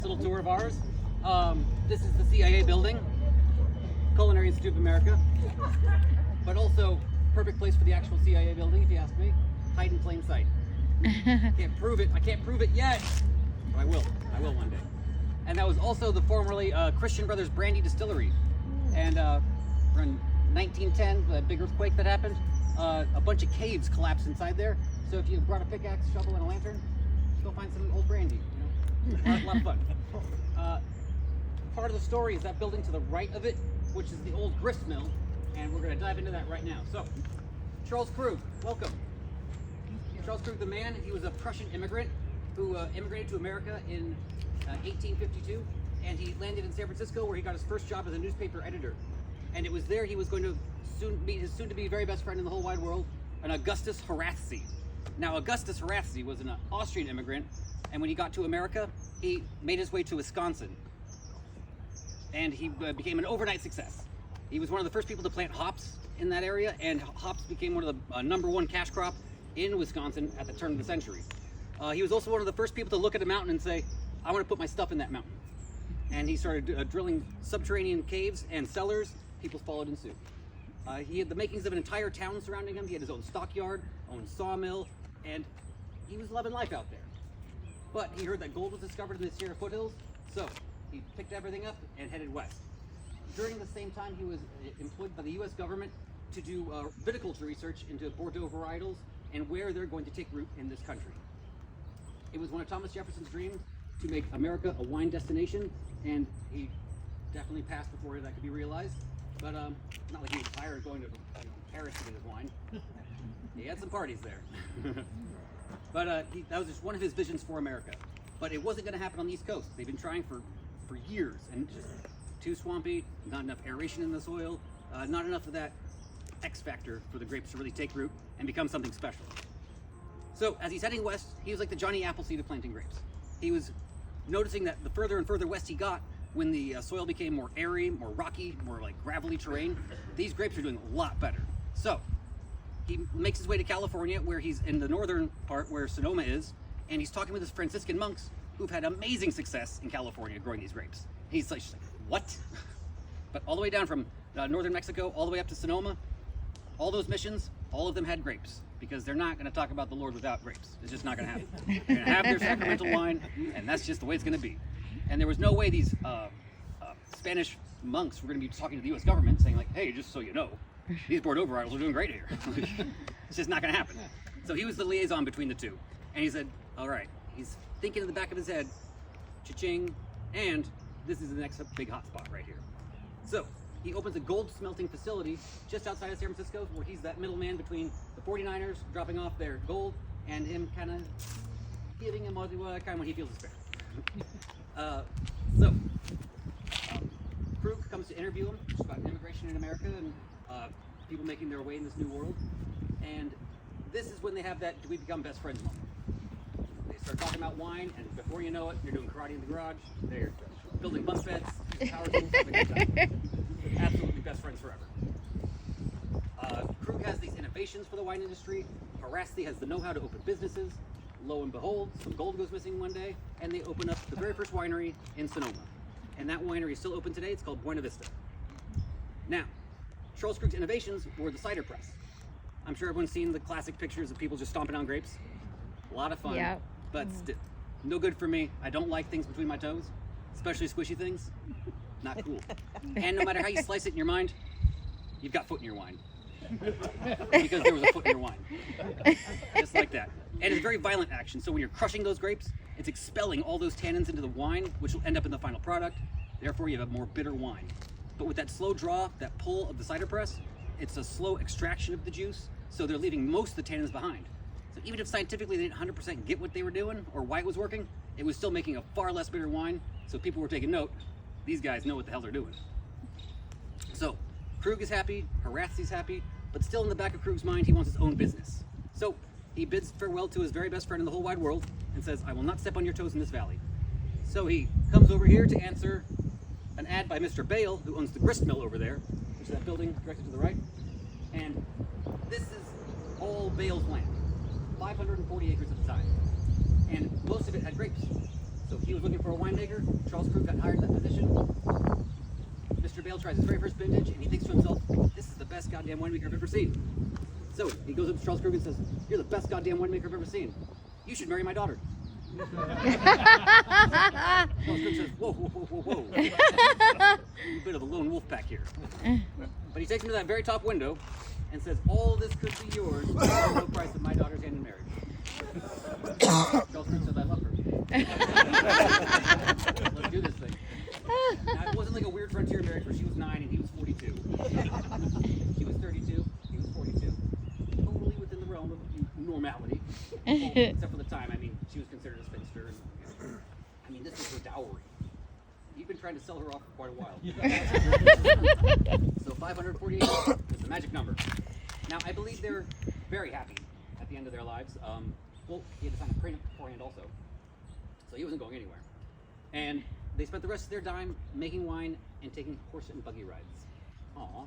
Little tour of ours. This is the CIA building, Culinary Institute of America, but also perfect place for the actual CIA building, if you ask me. Hide in plain sight. Can't prove it. I can't prove it yet, but I will. I will one day. And that was also the formerly Christian Brothers Brandy Distillery. And around 1910, the big earthquake that happened, a bunch of caves collapsed inside there. So if you brought a pickaxe, shovel, and a lantern, go find some old brandy. You know, a lot of fun. Part of the story is that building to the right of it, which is the old grist mill, and we're going to dive into that right now. So, Charles Krug, welcome. Charles Krug, the man, he was a Prussian immigrant who immigrated to America in 1852, and he landed in San Francisco where he got his first job as a newspaper editor. And it was there he was going to soon meet his soon-to-be very best friend in the whole wide world, an Augustus Horace. Now, Augustus Horace was an Austrian immigrant, and when he got to America, he made his way to Wisconsin. And he became an overnight success. He was one of the first people to plant hops in that area, and hops became one of the #1 cash crop in Wisconsin at the turn of the century. He was also one of the first people to look at a mountain and say, I want to put my stuff in that mountain. And he started drilling subterranean caves and cellars. People followed in suit. He had the makings of an entire town surrounding him. He had his own stockyard, own sawmill, and he was loving life out there. But he heard that gold was discovered in the Sierra foothills, so he picked everything up and headed west. During the same time, he was employed by the U.S. government to do viticulture research into Bordeaux varietals and where they're going to take root in this country. It was one of Thomas Jefferson's dreams to make America a wine destination, and he definitely passed before that could be realized. But not like he was tired of going to Paris to get his wine. He had some parties there. But that was just one of his visions for America. But it wasn't going to happen on the East Coast. They've been trying for years, and just too swampy, not enough aeration in the soil, not enough of that X factor for the grapes to really take root and become something special. So as he's heading west, he was like the Johnny Appleseed of planting grapes. He was noticing that the further and further west he got, when the soil became more airy, more rocky, more like gravelly terrain, these grapes are doing a lot better. So he makes his way to California, where he's in the northern part where Sonoma is, and he's talking with his Franciscan monks who've had amazing success in California growing these grapes. He's like, what? But all the way down from northern Mexico, all the way up to Sonoma, all those missions, all of them had grapes, because they're not going to talk about the Lord without grapes. It's just not going to happen. They're going to have their sacramental wine, and that's just the way it's going to be. And there was no way these Spanish monks were going to be talking to the U.S. government saying like, hey, just so you know, these Bordeaux varietals are doing great here. It's just not going to happen. So he was the liaison between the two. And he said, all right, he's thinking in the back of his head, cha-ching, and this is the next big hot spot right here. So he opens a gold smelting facility just outside of San Francisco, where he's that middleman between the 49ers dropping off their gold and him kind of giving him kind of when he feels his fair. Krug comes to interview him just about immigration in America and people making their way in this new world. And this is when they have that "do we become best friends" moment. They start talking about wine, and before you know it, you're doing karate in the garage. They're building bunk beds, power tools, having a good time. Absolutely best friends forever. Krug has these innovations for the wine industry. Horace has the know-how to open businesses. Lo and behold, some gold goes missing one day, and they open up the very first winery in Sonoma. And that winery is still open today. It's called Buena Vista. Now, Charles Krug's innovations were the cider press. I'm sure everyone's seen the classic pictures of people just stomping on grapes. A lot of fun, Yep. but still, no good for me. I don't like things between my toes, especially squishy things. Not cool. And no matter how you slice it in your mind, you've got foot in your wine. Because there was a foot in your wine. Just like that. And it's a very violent action. So when you're crushing those grapes, it's expelling all those tannins into the wine, which will end up in the final product. Therefore, you have a more bitter wine. But with that slow draw, that pull of the cider press, it's a slow extraction of the juice. So they're leaving most of the tannins behind. So even if scientifically they didn't 100% get what they were doing or why it was working, it was still making a far less bitter wine. So people were taking note. These guys know what the hell they're doing. So Krug is happy, Horace is happy, but still in the back of Krug's mind, he wants his own business. So he bids farewell to his very best friend in the whole wide world and says, I will not step on your toes in this valley. So he comes over here to answer an ad by Mr. Bale, who owns the grist mill over there, which is that building directly to the right. And this is all Bale's land, 540 acres at the time. And most of it had grapes. So he was looking for a winemaker. Charles Krug got hired in that position. Mr. Bale tries his very first vintage, and he thinks to himself, this is the best goddamn winemaker I've ever seen. So he goes up to Charles Krug and says, you're the best goddamn winemaker I've ever seen. You should marry my daughter. Charles Krug says, whoa, whoa, whoa, whoa, whoa. A bit of a lone wolf pack here. But he takes him to that very top window and says, all this could be yours for the low price of my daughter's hand in marriage. Charles Krug says, I love her. Let's do this thing. Now, it wasn't like a weird frontier marriage where she was 9 and he was 42. She was 32, he was 42. Totally within the realm of normality. Except for the time, I mean, she was considered a spinster. And, I mean, this was her dowry. You've been trying to sell her off for quite a while. So 548 is the magic number. Now, I believe they're very happy at the end of their lives. Well, he had to sign a prenup beforehand also. So he wasn't going anywhere. And they spent the rest of their time making wine and taking horse and buggy rides. Aw.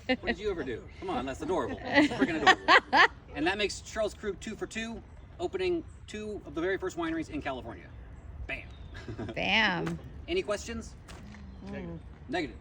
What did you ever do? Come on, that's adorable. It's freaking adorable. And that makes Charles Krug 2 for 2, opening 2 of the very first wineries in California. Bam. Bam. Any questions? Negative.